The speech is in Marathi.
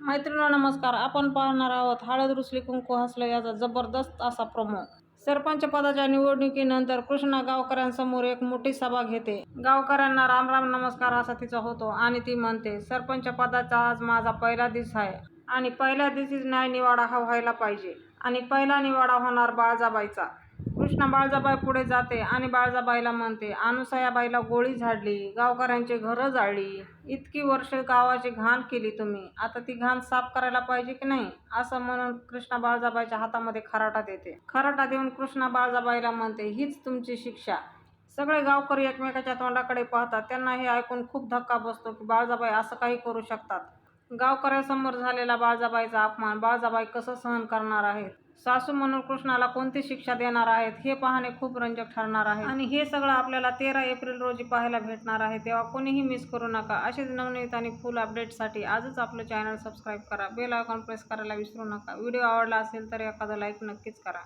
मैत्रिणींनो नमस्कार. आपण पाहणार आहोत हळद रुसली कुंकू हसलं याचा जबरदस्त असा प्रोमो. सरपंच पदाच्या निवडणुकीनंतर कृष्णा गावकऱ्यांसमोर एक मोठी सभा घेते. गावकऱ्यांना राम राम नमस्कार असा तिचा होतो आणि ती म्हणते, सरपंच पदाचा आज माझा पहिला दिवस आहे आणि पहिल्या दिवशीच न्याय निवाडा हा व्हायला पाहिजे आणि पहिला निवाडा होणार बाळजाबाईचा. कृष्णा बाळजाबाई पुढे जाते आणि बाळजाबाईला म्हणते, अनुसयाबाईला गोळी झाडली, गावकऱ्यांची घरं जाळली, इतकी वर्ष गावाची घाण केली तुम्ही, आता ती घाण साफ करायला पाहिजे की नाही, असं म्हणून कृष्णा बाळजाबाईच्या हातामध्ये खराटा देते. खराटा देऊन कृष्णा बाळजाबाईला म्हणते, हीच तुमची शिक्षा. सगळे गावकरी एकमेकाच्या तोंडाकडे पाहतात. त्यांना हे ऐकून खूप धक्का बसतो की बाळजाबाई असं काही करू शकतात. गावकऱ्यासमोर झालेला बाळजाबाईचा अपमान बाळजाबाई कसं सहन करणार आहेत, सासू म्हणून कृष्णाला कोणती शिक्षा देणार आहेत, हे पाहणे खूप रंजक ठरणार आहे. आणि हे सगळं आपल्याला 13 एप्रिल रोजी पाहायला भेटणार आहे. तेव्हा कोणीही मिस करू नका. असेच नवनवीन आणि फुल अपडेटसाठी आजच आपलं चॅनल सबस्क्राईब करा, बेल आयकॉन प्रेस करायला विसरू नका. व्हिडिओ आवडला असेल तर एखादा लाईक नक्कीच करा.